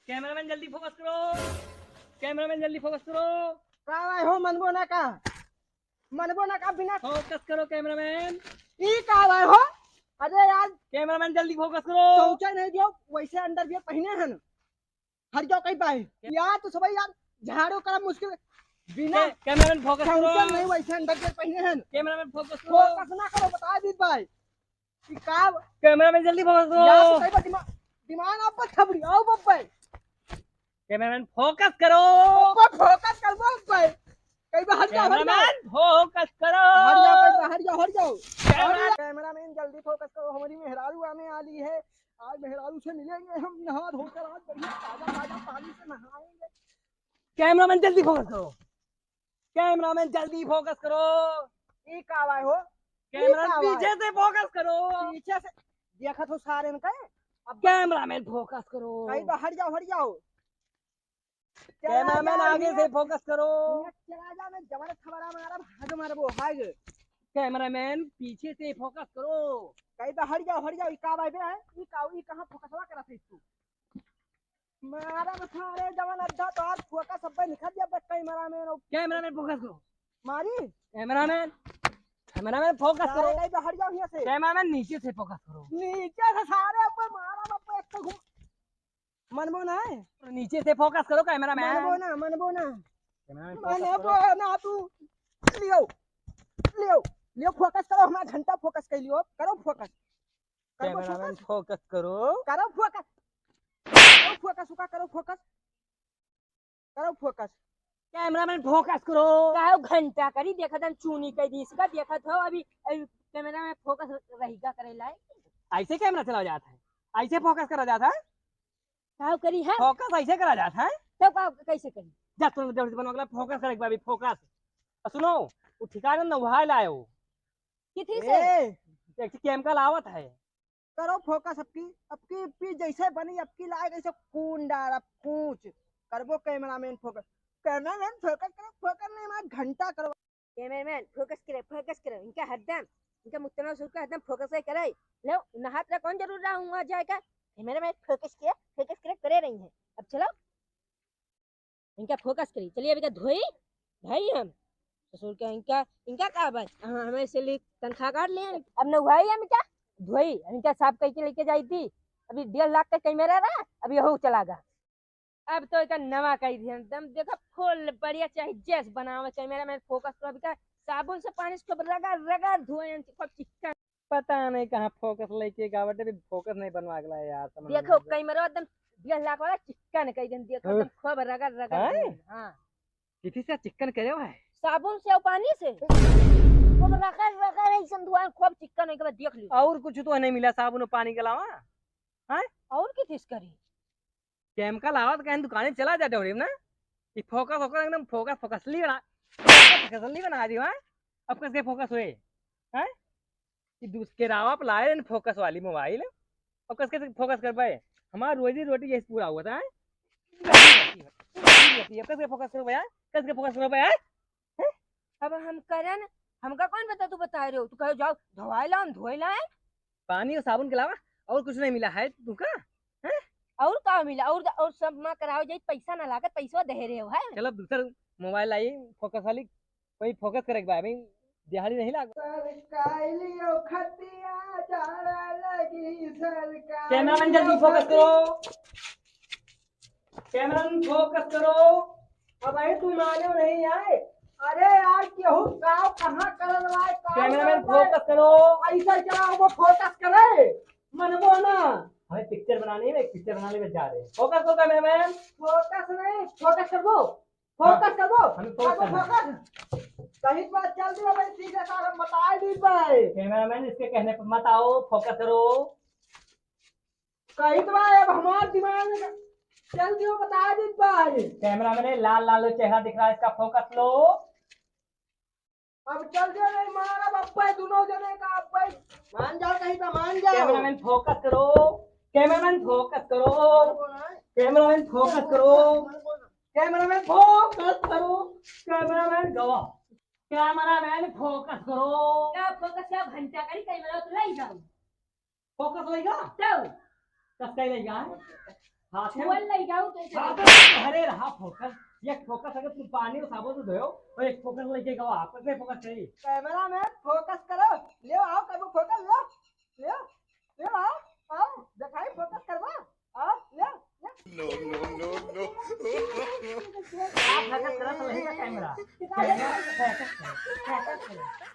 Cameraman जल्दी focus करो, cameraman जल्दी फोकस करो। का हो मनबो ना का बिना फोकस करो कैमरामैन। ई का हो। अरे यार कैमरामैन जल्दी फोकस करो। पहुंचा नहीं दियो वैसे अंदर भी पहने हैं हर जाओ कहीं पाए यार तो सब यार झाड़ू करना मुश्किल बिना कैमरामैन फोकस करो। फंक्शन नहीं वैसे अंदर भी पहने हैं। कैमरामैन फोकस करो। फोकस ना करो बता दी भाई ई का कैमरामैन जल्दी फोकस यार तो करो। कहीं दिमाग दिमाग आप पर खबरी आओ बब्बे कैमरामैन फोकस करो। फोकस कर बब्बे कहीं बाहर जाओ कैमरामैन फोकस करो। हट जाओ कहीं बाहर जाओ हट जाओ। कैमरामैन जल्दी फोकस करो हमारी मेहरारू आने वाली है। आज मेहरारू से मिलेंगे हम नहा धोकर आज बढ़िया ताजा ताजा पानी से नहाएंगे। कैमरामैन जल्दी फोकस करो। कैमरामैन जल्दी फोकस करो। ई का आवाज हो कैमरा पीछे से फोकस करो। पीछे से देखा तो सारे ने कहे अब कैमरामैन फोकस करो। कहीं तो हट जाओ। कैमरामैन आगे से फोकस करो। चला जा मैं जबर खबरा मारा भाग मारबो भाग। कैमरामैन पीछे से फोकस करो। कहीं तो हट जाओ ई का आवाज है ई कहां फोकसवा करत है तू मारा मथारे जवन अड्डा तो आज फोकस सब निकल जा कैमरामैन कैमरामैन फोकस करो। मारी कैमरामैन कैमरामैन फोकस करो। कहीं तो हट जाओ यहाँ से कैमरामैन नीचे से फोकस करो। नीचे से सारे ऊपर मारा बापा एक तो घूम मनबो ना है नीचे से फोकस करो कैमरामैन। मनबो ना कैमरामैन फोकस करो। ना तू लियो फोकस करो हमारा घंटा फोकस कर लियो करो फोकस कैमरामैन फोकस करो। करो फोकस कैमरामैन फोकस करो। का घंटा करी देखा था चूनी कई दी इसका देखा था अभी कैमरा में फोकस रहेगा करेला ऐसे कैमरा चला जाता है, ऐसे फोकस करा जाता है। का करी है फोकस ऐसे करा जाता है। तो का कैसे करी जा तुम जब बनवा फोकस करे एक बार फोकस। सुनो वो ठिकाना नवाय लायो किथी से एक केमिकल आवत है। करो फोकस अपकी जैसे बनी अपकी लायक ऐसे कून डाल पूछ करबो कैमरामैन फोकस नहीं मैं घंटा करो कैमरामैन फोकस करे इनका हरदम इनका मुतना सुका हरदम फोकस ही करे लो नहात रा कौन जरूर रहा हुआ जाएगा कैमरामैन फोकस करे रही है। अब चलो इनका फोकस करी चलिए अभी का धोई भाई हम ससुर का इनका का बात हमें से तनख्वाह काट लिए अब न हुआ हम क्या धोई इनका साफ करके लेके जाई थी अभी 1.5 लाख का कैमरा रहा अब यही चला गया। अब तो एक नवा कही थी एकदम देखो फुल बढ़िया चाहे जैस बनावे कैमरा में फोकस करो अभी का साबुन से पानी से रगड़ धोए खूब चिकन पता नहीं कहाँ फोकस लेके गावटे भी फोकस नहीं बनवा गया यार। देखो कैमरा एकदम 1.5 लाख वाला चिकन कही दिन देखो एकदम खूब रगड़ हां किसी से चिकन करे है साबुन से और पानी से खूब रगड़ ऐसा धोए खूब चिकन एक बार देख लियो। और कुछ तो नहीं मिला साबुन और पानी के अलावा हैं और की चीज करी केमिकल आवत कहीं दुकाने चला जाते हो ना ये फोकस होकर एकदम फोकसली बना दी। अब कैसे फोकस हुए हैं कि दूसरे रावा पे लाए फोकस वाली मोबाइल अब कैसे फोकस कर पाए हमारा रोजी रोटी यही पूरा हुआ था। कैसे फोकस करो भैया कैसे फोकस करो भैया। अब हम करन हमका कौन बता तू बता रहे हो तू कहो जाओ धोए ला पानी और साबुन के अलावा और कुछ नहीं मिला है तुमका और का मिला और सब मां कराओ जाई पैसा ना लागत पैसा दे रहे हो है। चलो दूसरा मोबाइल आई फोकस वाली कोई फोकस करे भाई दिहाड़ी नहीं लाग। कैमरामैन जल्दी फोकस करो। कैमरामैन फोकस करो। अब आई तू मानो नहीं आए अरे यार केहू गाँव कहाँ करल वाए कैमरामैन फोकस करो। ऐसा चला वो फोकस करे मनबो ना हमें पिक्चर बनानी है पिक्चर बनाने में जा रहे हैं। फोकस करो कैमरामैन। फोकस नहीं फोकस कर दो हमें फोकस सही बात चल रही है भाई ठीक है सर हम बता दी भाई कैमरामैन इसके कहने पर मत आओ फोकस करो। कहीं तो भाई अब हमारे दिमाग में चल दियो बता दी भाई कैमरामैन लाल लाल चेहरा दिख रहा है इसका फोकस लो। अब चल दियो नहीं मारा बापा दोनों जने का अब भाई मान जाओ कहीं तो मान जाओ। कैमरामैन फोकस करो। कैमरामैन फोकस करो। कैमरामैन फोकस करो। कैमरामैन फोकस करो। कैमरामैन गवा कैमरामैन फोकस करो। क्या फोकस क्या घंटा करी कैमरा तो लाई जाओ फोकस लेगा तो कस कई लेगा हाथ में बोल नहीं जाऊं तो हाथ में अरे रहा फोकस एक फोकस अगर तुम पानी और साबुन से धोयो और एक फोकस लेके गवा आपस में फोकस चाहिए कैमरा मैन फोकस करो, ले आओ कब फोकस ले ले ले आओ आओ दिखाई फोकस करवा आओ ले आप फोकस करो तो नहीं का कैमरा फोकस करो